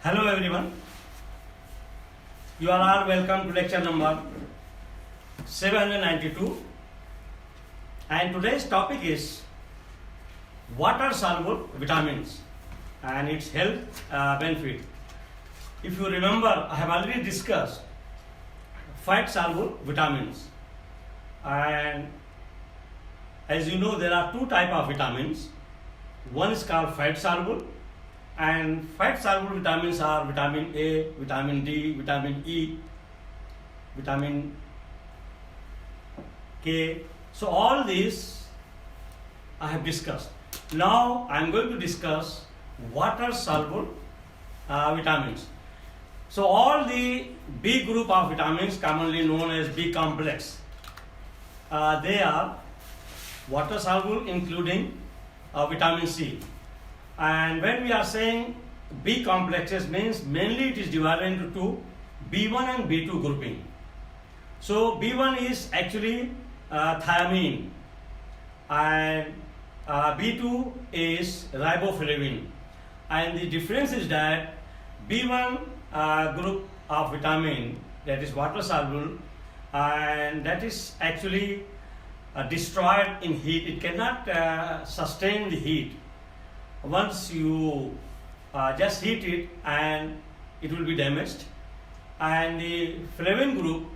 Hello everyone, you are all welcome to lecture number 792, and today's topic is water soluble vitamins and its health benefit. If you remember, I have already discussed fat soluble vitamins, and as you know there are two types of vitamins. One is called fat soluble, and fat soluble vitamins are vitamin A, vitamin D, vitamin E, vitamin K. So all these I have discussed. Now I am going to discuss water soluble vitamins. So all the B group of vitamins, commonly known as B complex, they are water soluble, including vitamin C. And when we are saying B complexes, means mainly it is divided into two, B1 and B2 grouping. So B1 is actually thiamine, and B2 is riboflavin. And the difference is that B1 group of vitamin, that is water soluble, and that is actually destroyed in heat. It cannot sustain the heat. Once you just heat it, and it will be damaged. And the flavin group,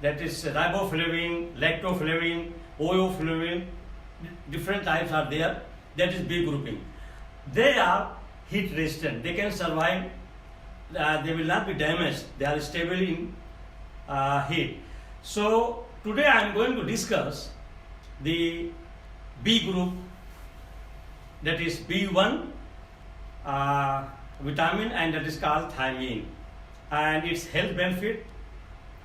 that is riboflavin, lactoflavin, ooflavin, different types are there, that is B grouping. They are heat resistant, they can survive, they will not be damaged, they are stable in heat. So today I am going to discuss the B group, that is B1 vitamin, and that is called thiamine, and its health benefit,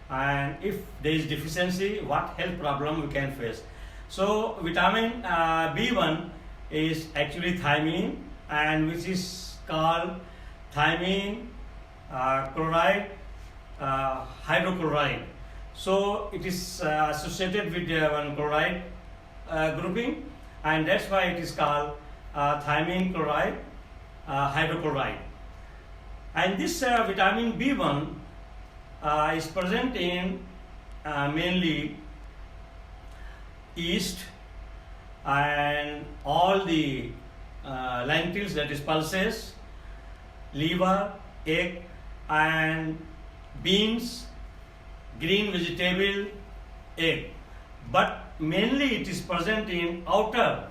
and if there is deficiency, what health problem we can face. So vitamin B1 is actually thiamine, and which is called thiamine chloride hydrochloride. So it is associated with one chloride grouping, and that's why it is called thiamine chloride hydrochloride. And this vitamin B1 is present in mainly yeast and all the lentils, that is pulses, liver, egg, and beans, green vegetable, egg. But mainly it is present in outer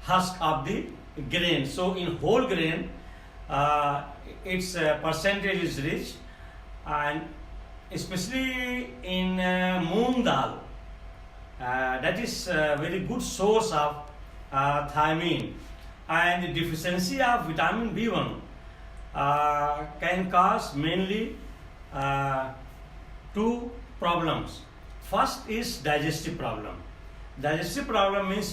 husk of the grain. So in whole grain, its percentage is rich, and especially in moong dal, that is a very good source of thiamine. And the deficiency of vitamin B1 can cause mainly two problems. First is digestive problem. Digestive problem means,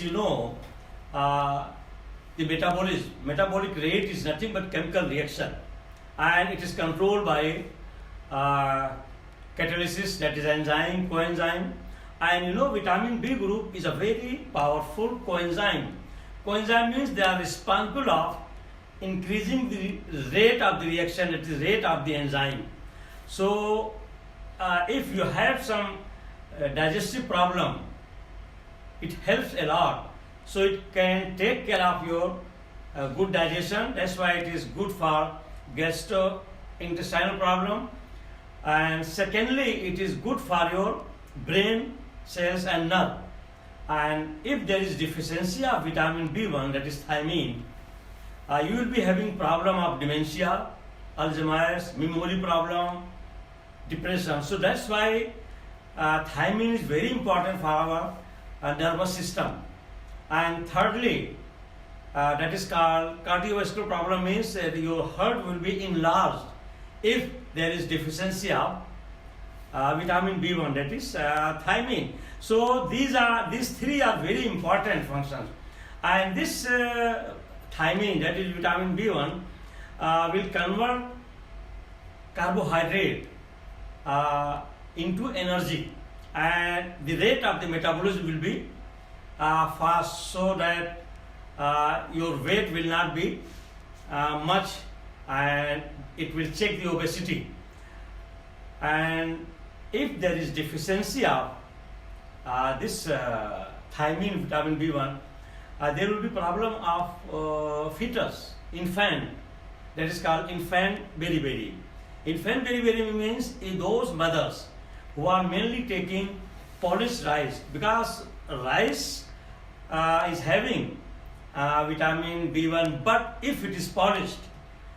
the metabolic rate is nothing but chemical reaction, and it is controlled by catalysis, that is enzyme, coenzyme. And vitamin B group is a very powerful coenzyme. Coenzyme means they are responsible of increasing the rate of the reaction, that is rate of the enzyme. So if you have some digestive problem, it helps a lot. So it can take care of your good digestion. That's why it is good for gastrointestinal problem. And secondly, it is good for your brain cells and nerve. And if there is deficiency of vitamin B1, that is thiamine, you will be having problem of dementia, Alzheimer's, memory problem, depression. So that's why thiamine is very important for our nervous system. And thirdly, that is called cardiovascular problem, means that your heart will be enlarged if there is deficiency of vitamin B1, that is thiamine. So these three are very important functions. And this thiamine, that is vitamin B1, will convert carbohydrate into energy, and the rate of the metabolism will be fast, so that your weight will not be much and it will check the obesity. And if there is deficiency of this thiamine, vitamin B1, there will be problem of fetus, infant, that is called infant beriberi. Infant beriberi means in those mothers who are mainly taking polished rice, because rice is having vitamin B1, but if it is polished,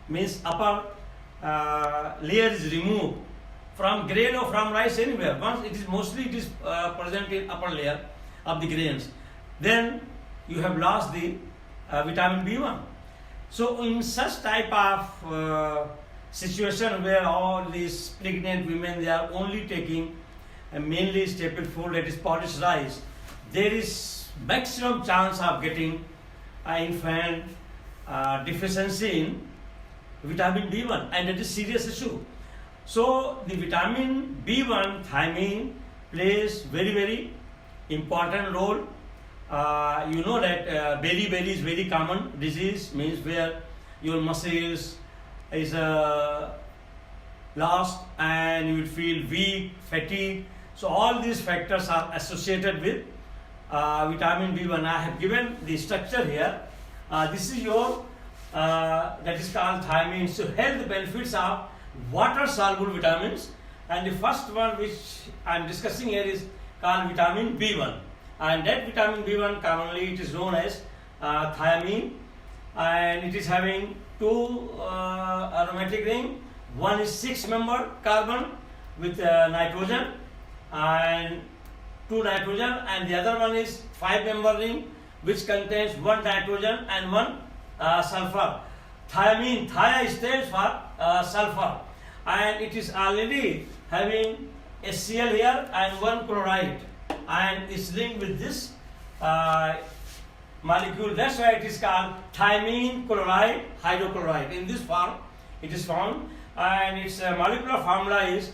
means upper layer is removed from grain or from rice anywhere. Once it is mostly present in upper layer of the grains, then you have lost the vitamin B1. So in such type of situation where all these pregnant women, they are only taking mainly staple food, that is polished rice, there is maximum chance of getting infant deficiency in vitamin B1, and it is serious issue. So the vitamin B1 thiamine plays very, very important role. You know that beriberi is very common disease, means where your muscles is lost and you will feel weak, fatigue. So all these factors are associated with vitamin B1. I have given the structure here. This is your that is called thiamine. So health benefits of water soluble vitamins, and the first one which I am discussing here is called vitamin B1, and that vitamin B1 commonly it is known as thiamine, and it is having two aromatic ring. One is 6-member carbon with nitrogen and 2 nitrogen, and the other one is 5-member ring which contains 1 nitrogen and 1 sulfur. Thiamine, thia stands for sulfur, and it is already having HCl here and 1 chloride, and is linked with this molecule. That's why it is called thiamine chloride hydrochloride. In this form it is found, and its molecular formula is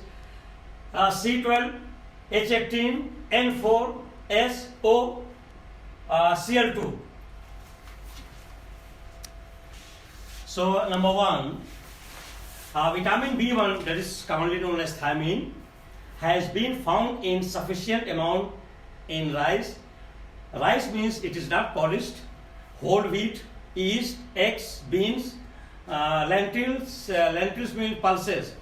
C12H18N4SO So number one, vitamin B1, that is commonly known as thiamine, has been found in sufficient amount in rice. Rice means it is not polished, whole wheat, yeast, eggs, beans, lentils. Lentils mean pulses.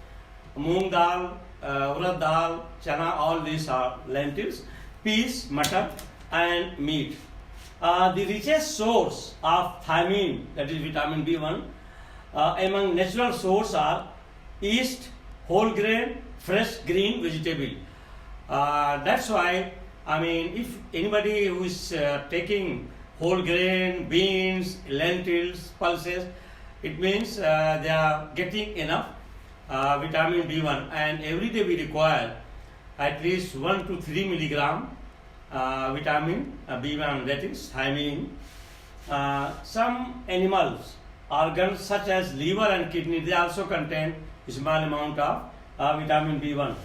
Moong dal, urad dal, chana, all these are lentils. Peas, mutton, and meat. The richest source of thiamine, that is vitamin B1, among natural sources are yeast, whole grain, fresh green vegetable. That's why, I mean, if anybody who is taking whole grain, beans, lentils, pulses, it means they are getting enough vitamin B1, and every day we require at least 1 to 3 milligram vitamin B1, that is thiamine. Some animals, organs such as liver and kidney, they also contain a small amount of vitamin B1.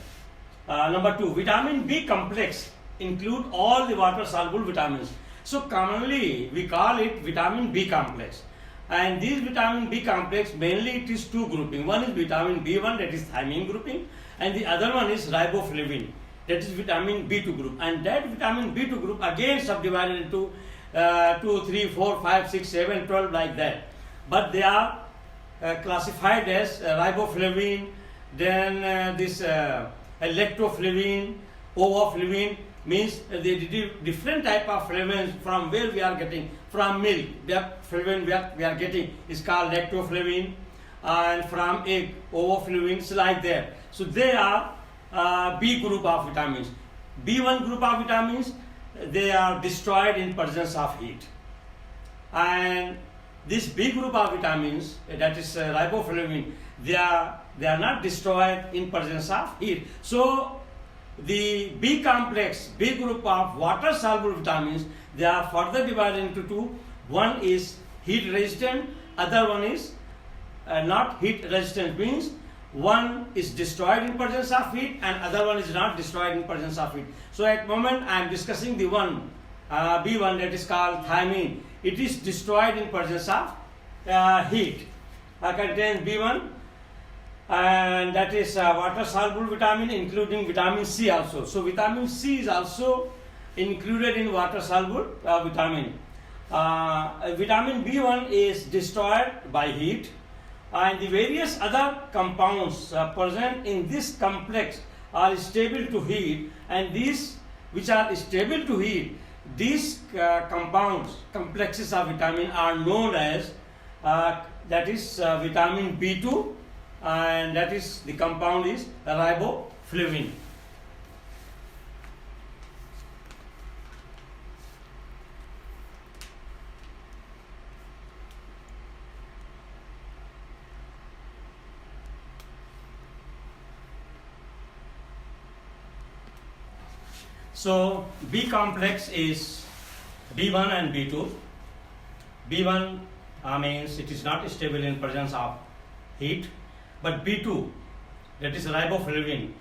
Number 2, vitamin B complex include all the water soluble vitamins. So commonly we call it vitamin B complex, and this vitamin B complex mainly it is 2 grouping. One is vitamin B1, that is thiamine grouping, and the other one is riboflavin, that is vitamin B2 group, and that vitamin B2 group again subdivided into 2, 3, 4, 5, 6, 7, 12 like that, but they are classified as riboflavin, then this lactoflavin, ovoflavin, means the different type of flavins from where we are getting, from milk, that flavin we are getting is called lactoflavin, and from egg, ovoflavins, like that. So they are B group of vitamins. B1 group of vitamins, they are destroyed in presence of heat, and this B group of vitamins, that is riboflavin, they are not destroyed in presence of heat. So the B complex, B group of water soluble vitamins, they are further divided into 2. One is heat resistant, other one is not heat resistant, means one is destroyed in presence of heat and other one is not destroyed in presence of heat. So at moment I am discussing the one B1, that is called thiamine. It is destroyed in presence of heat. contains B1, and that is water soluble vitamin, including vitamin C also. So vitamin C is also included in water soluble vitamin. Vitamin B1 is destroyed by heat, and the various other compounds present in this complex are stable to heat, and these which are stable to heat, these complexes of vitamin are known as that is vitamin B2, and that is the compound is riboflavin. So B complex is B1 and B2. B1 means it is not stable in presence of heat, but B2, that is riboflavin,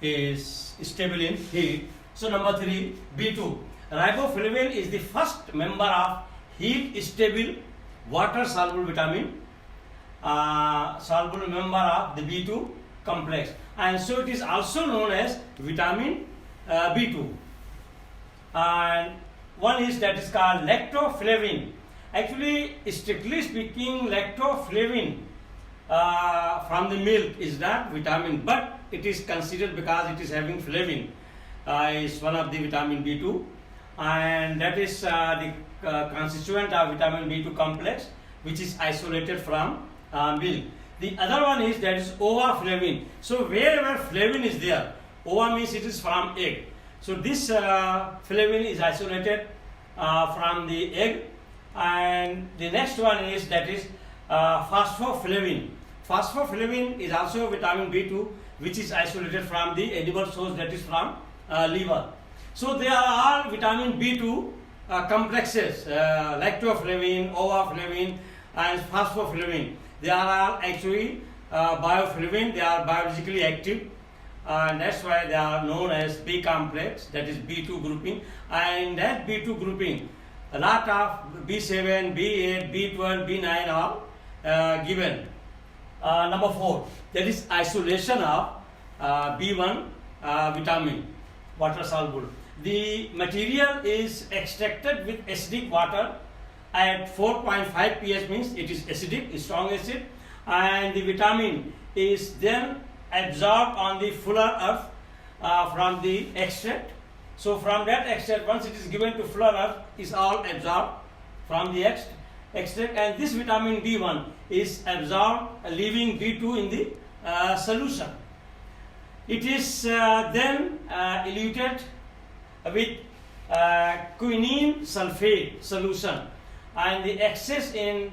is stable in heat. So number 3, B2. Riboflavin is the first member of heat stable water soluble vitamin, soluble member of the B2 complex, and so it is also known as vitamin B2. And one is that is called lactoflavin. Actually, strictly speaking, lactoflavin from the milk is not vitamin, but it is considered because it is having flavin, is one of the vitamin B2, and that is the constituent of vitamin B2 complex, which is isolated from milk. The other one is that is ovaflavin. So wherever flavin is there, ova means it is from egg. So this flavin is isolated from the egg. And the next one is that is phosphoflavin. Phosphoflavin is also vitamin B2, which is isolated from the edible source, that is from liver. So they are all vitamin B2 complexes, lactoflavin, ovaflavin, and phosphoflavin. They are all actually bioflavin. They are biologically active, and that's why they are known as B complex, that is B2 grouping. And that B2 grouping, a lot of B7, B8, B12, B9 are given. Number 4, that is isolation of B1 vitamin, water soluble. The material is extracted with acidic water at 4.5 pH, means it is acidic, strong acid, and the vitamin is then absorbed on the fuller earth from the extract. So from that extract, once it is given to fuller earth, is all absorbed from the extract, and this vitamin B1 is absorbed, leaving B2 in the solution. It is then eluted with quinine sulfate solution, and the excess in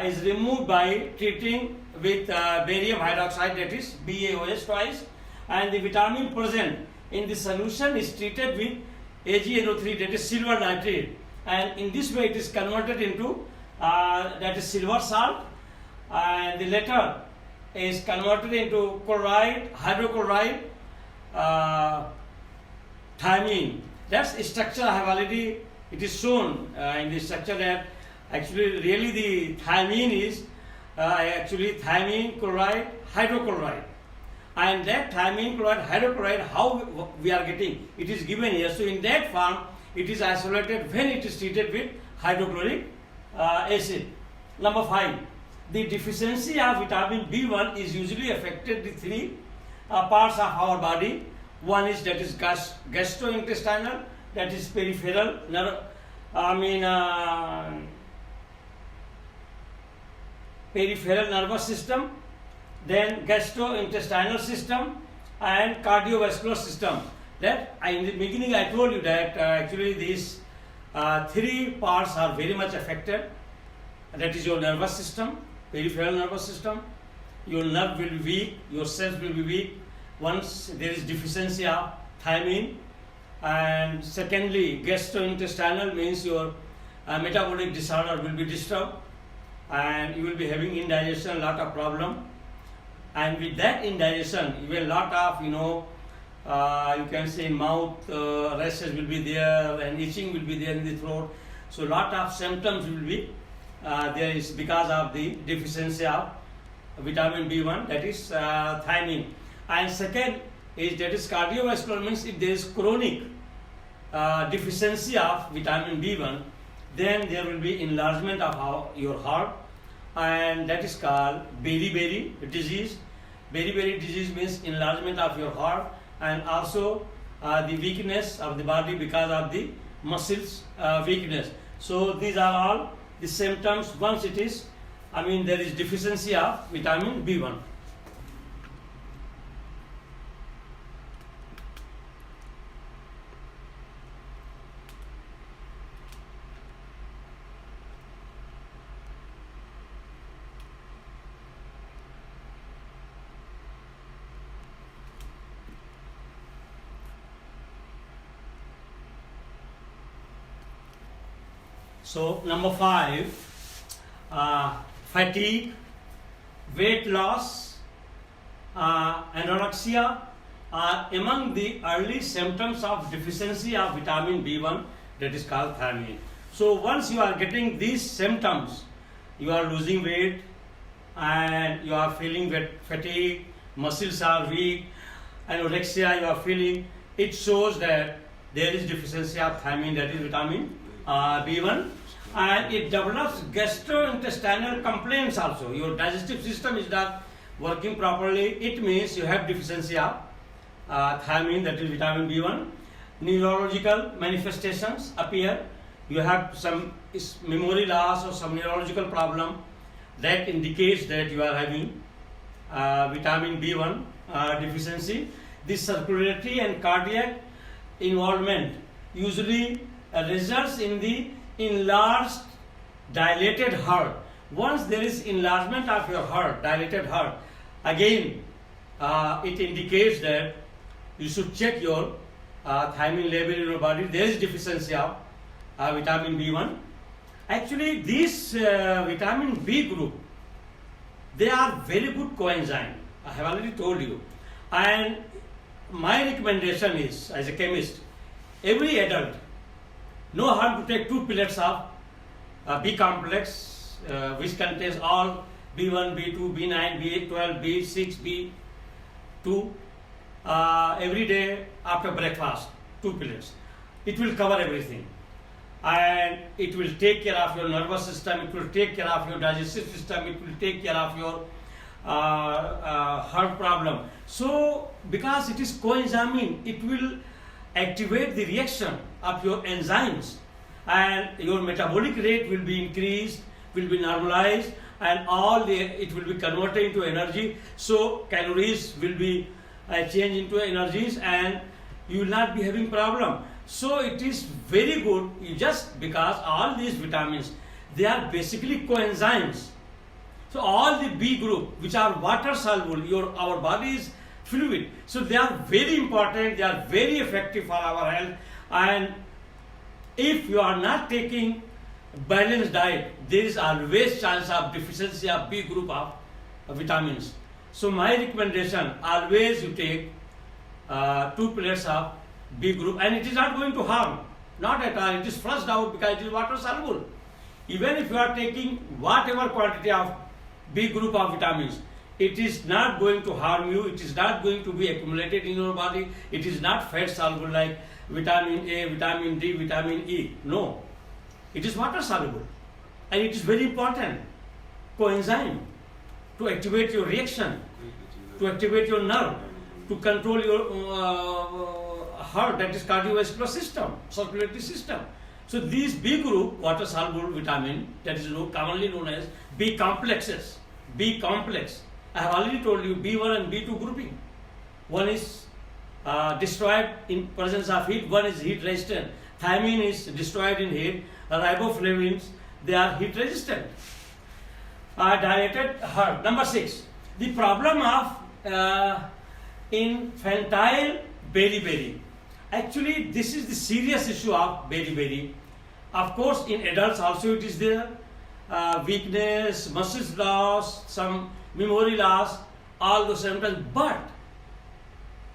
is removed by treating with barium hydroxide, that is BaOH twice, and the vitamin present in the solution is treated with AgNO3, that is silver nitrate, and in this way it is converted into that is silver salt, and the latter is converted into chloride, hydrochloride, thiamine. That's structure I have already, it is shown in the structure that actually really the thiamine is actually thiamine, chloride, hydrochloride. And that thiamine, chloride, hydrochloride, how we are getting, it is given here. So in that form, it is isolated when it is treated with hydrochloric acid. Number 5, the deficiency of vitamin B1 is usually affected the 3 parts of our body. One is that is gastrointestinal, that is peripheral nerve, peripheral nervous system, then gastrointestinal system, and cardiovascular system. That in the beginning I told you that actually these 3 parts are very much affected. That is your nervous system, peripheral nervous system. Your nerve will be weak, your cells will be weak once there is deficiency of thiamine. And secondly, gastrointestinal means your metabolic disorder will be disturbed, and you will be having indigestion, lot of problem. And with that indigestion, even lot of you can say mouth rashes will be there, and itching will be there in the throat. So lot of symptoms will be there is because of the deficiency of vitamin B1, that is thiamine. And second is that is cardiovascular, means if there is chronic deficiency of vitamin B1, then there will be enlargement of your heart, and that is called beriberi disease. Beriberi disease means enlargement of your heart, and also the weakness of the body because of the muscles weakness. So these are all the symptoms once it is, there is deficiency of vitamin B1. So number 5, fatigue, weight loss, anorexia are among the early symptoms of deficiency of vitamin B1, that is called thiamine. So once you are getting these symptoms, you are losing weight and you are feeling fatigue, muscles are weak, anorexia you are feeling, it shows that there is deficiency of thiamine, that is vitamin B1. And it develops gastrointestinal complaints also. Your digestive system is not working properly. It means you have deficiency of thiamine, that is vitamin B1. Neurological manifestations appear. You have some memory loss or some neurological problem that indicates that you are having vitamin B1 deficiency. The circulatory and cardiac involvement usually results in the enlarged dilated heart. Once there is enlargement of your heart, dilated heart, again it indicates that you should check your thiamine level in your body. There is deficiency of vitamin B1. Actually, this vitamin B group, they are very good coenzyme. I have already told you. And my recommendation is, as a chemist, every adult, no harm to take 2 pellets of B complex, which contains all B1, B2, B9, B12, B6, B2 every day after breakfast, 2 pellets. It will cover everything. And it will take care of your nervous system, it will take care of your digestive system, it will take care of your heart problem. So, because it is coenzyme, it will activate the reaction of your enzymes, and your metabolic rate will be increased, will be normalized, and it will be converted into energy. So calories will be changed into energies, and you will not be having problem. So it is very good, just because all these vitamins, they are basically coenzymes. So all the B group, which are water soluble, our body is fluid. So they are very important, they are very effective for our health. And if you are not taking balanced diet, there is always chance of deficiency of B group of vitamins. So my recommendation, always you take 2 plates of B group, and it is not going to harm, not at all. It is flushed out because it is water soluble. Even if you are taking whatever quantity of B group of vitamins, it is not going to harm you, it is not going to be accumulated in your body, it is not fat soluble like vitamin A, vitamin D, vitamin E. No, it is water soluble, and it is very important coenzyme to activate your reaction, to activate your nerve, to control your heart, that is cardiovascular system, circulatory system. So these B group water soluble vitamin, that is commonly known as B complexes. B complex, I have already told you B1 and B2 grouping. One is destroyed in presence of heat, one is heat resistant. Thiamine is destroyed in heat. Riboflavins, they are heat resistant. Dilated heart. Number 6, the problem of infantile beriberi. Actually, this is the serious issue of beriberi. Of course, in adults also it is there. Weakness, muscles loss, some memory loss, all those symptoms. But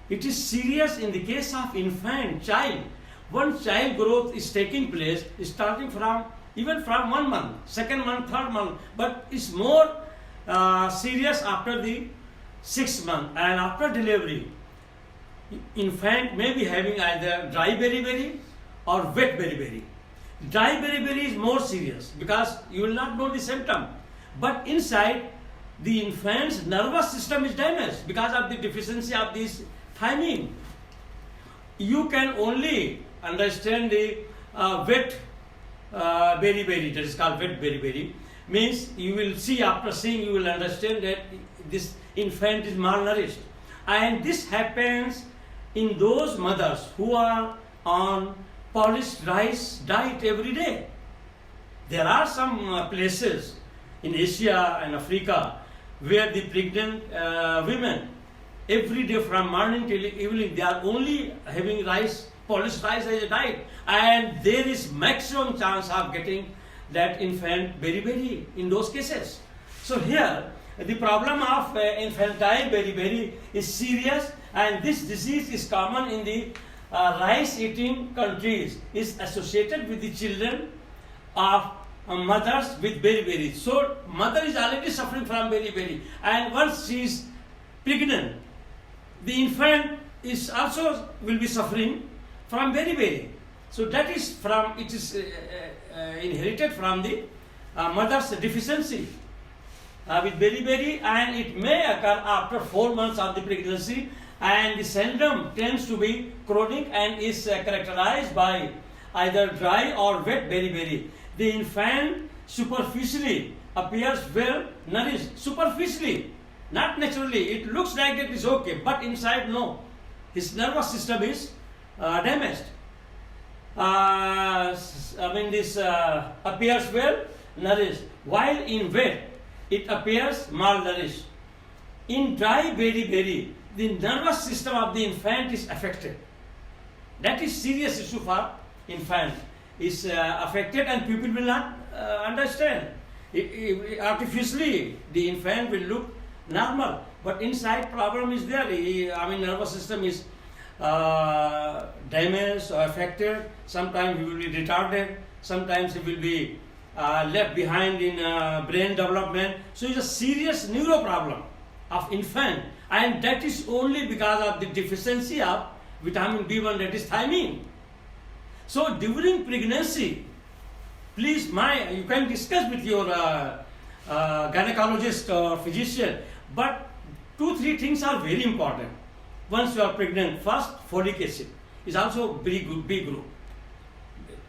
it is serious in the case of infant, child. Once child growth is taking place, starting from even from 1 month, second month, third month, but it's more serious after the 6th month. And after delivery, infant may be having either dry beriberi or wet beriberi. Dry beriberi is more serious because you will not know the symptom, but inside the infant's nervous system is damaged because of the deficiency of this thiamine. You can only understand the wet beriberi, that is called wet beriberi, means you will see, after seeing you will understand that this infant is malnourished. And this happens in those mothers who are on polished rice diet every day. There are some places in Asia and Africa where the pregnant women, every day from morning till evening, they are only having rice, polished rice as a diet, and there is maximum chance of getting that infant beriberi in those cases. So here, the problem of infantile beriberi is serious, and this disease is common in the rice-eating countries, is associated with the children of mothers with beriberi. So mother is already suffering from beriberi, and once she is pregnant, the infant is also will be suffering from beriberi. So that is from, it is inherited from the mother's deficiency with beriberi, and it may occur after 4 months of the pregnancy, and the syndrome tends to be chronic and is characterized by either dry or wet beriberi. The infant superficially appears well nourished, superficially, not naturally. It looks like it is okay, but inside no. His nervous system is damaged. This appears well nourished, while in wet it appears malnourished. In dry beriberi, the nervous system of the infant is affected. That is serious issue for infant. Is affected, and people will not understand. Artificially, the infant will look normal, but inside problem is there. Nervous system is damaged or affected. Sometimes he will be retarded. Sometimes he will be left behind in brain development. So it's a serious neuro problem of infant, and that is only because of the deficiency of vitamin B1, that is thiamine. So during pregnancy, please, you can discuss with your gynecologist or physician, but 2-3 things are very important. Once you are pregnant, first, folic acid is also B group.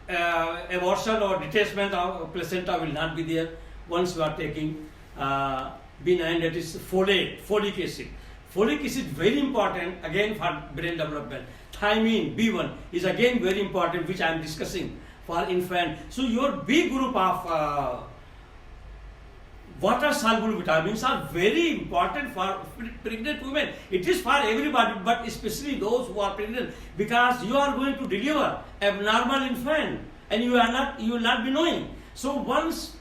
Abortion or detachment of placenta will not be there once you are taking B9, that is folic acid. Folic acid very important again for brain development. Thiamine B1 is again very important, which I am discussing for infant. So your B group of water soluble vitamins are very important for pregnant women. It is for everybody, but especially those who are pregnant, because you are going to deliver abnormal infant and you will not be knowing. So once,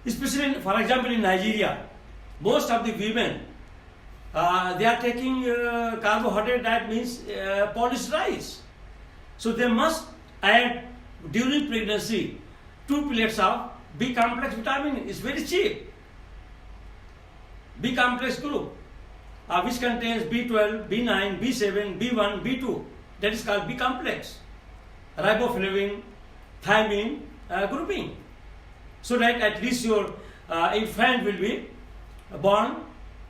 especially for example in Nigeria, most of the women they are taking carbohydrate, that means polished rice. So they must add during pregnancy 2 plates of B complex vitamin. It's very cheap. B complex group, which contains B12, B9, B7, B1, B2. That is called B complex. Riboflavin, thiamine grouping. So that at least your infant will be born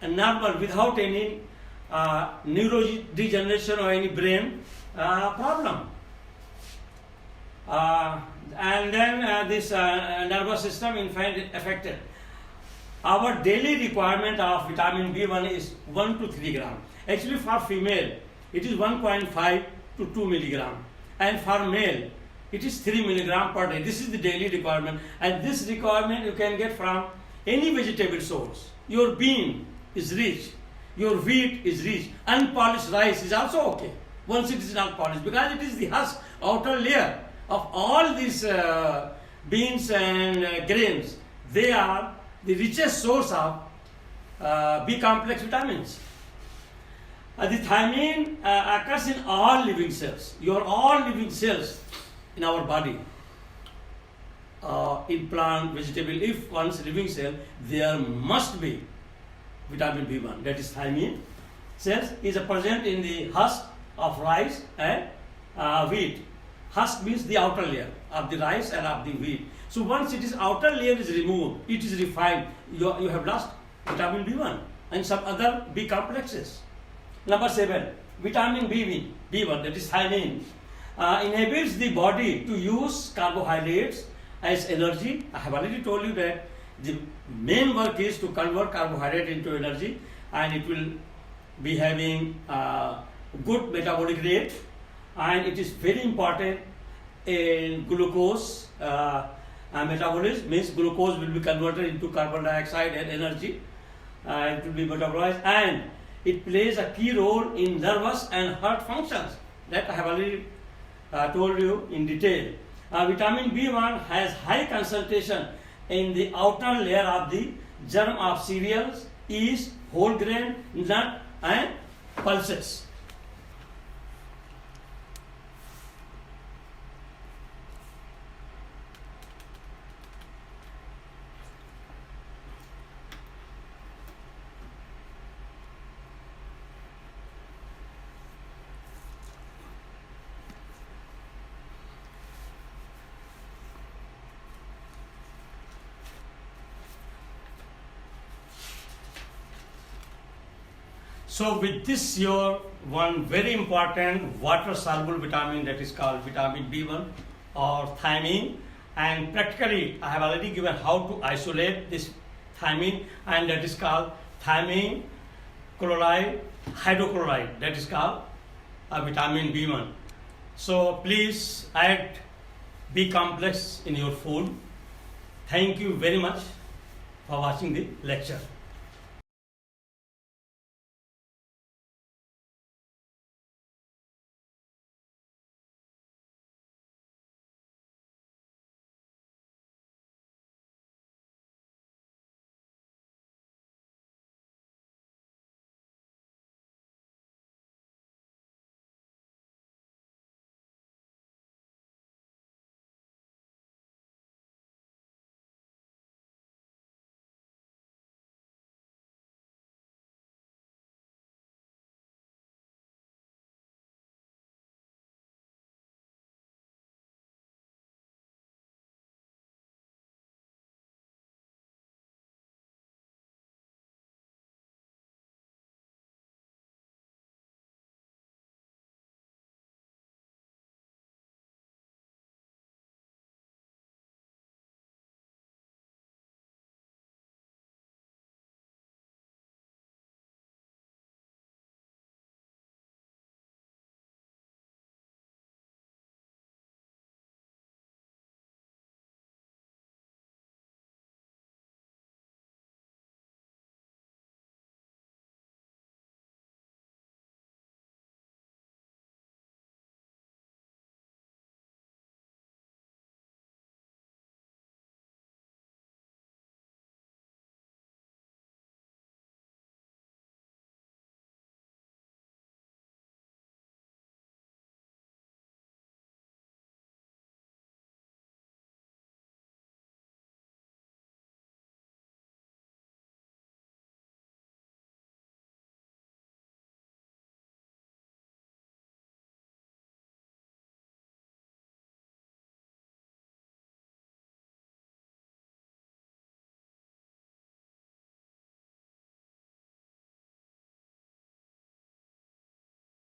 and normal without any neurodegeneration or any brain problem. And then this nervous system infant affected. Our daily requirement of vitamin B1 is 1 to 3 gram. Actually for female, it is 1.5 to 2 milligram. And for male, it is 3 milligram per day. This is the daily requirement. And this requirement you can get from any vegetable source. Your bean is rich. Your wheat is rich. Unpolished rice is also okay, once it is not polished, because it is the husk, outer layer of all these beans and grains. They are the richest source of B complex vitamins. The thiamine occurs in all living cells. All living cells in our body. in plant, vegetable, if one's living cell, there must be vitamin B1, that is thiamine. Cells is present in the husk of rice and wheat. Husk means the outer layer of the rice and of the wheat. So once it is outer layer is removed, it is refined, you have lost vitamin B1 and some other B complexes. Number 7, vitamin B1, that is thiamine, enables the body to use carbohydrates as energy. I have already told you that the main work is to convert carbohydrate into energy, and it will be having good metabolic rate, and it is very important in glucose metabolism. Means glucose will be converted into carbon dioxide and energy, it will be metabolized, and it plays a key role in nervous and heart functions. That I have already told you in detail. Vitamin B1 has high concentration in the outer layer of the germ of cereals, yeast, whole grain, nut and pulses. So with this, your one very important water soluble vitamin, that is called vitamin B1 or thiamine, and practically I have already given how to isolate this thiamine, and that is called thiamine chloride hydrochloride, that is called vitamin B1. So please add B complex in your food. Thank you very much for watching the lecture.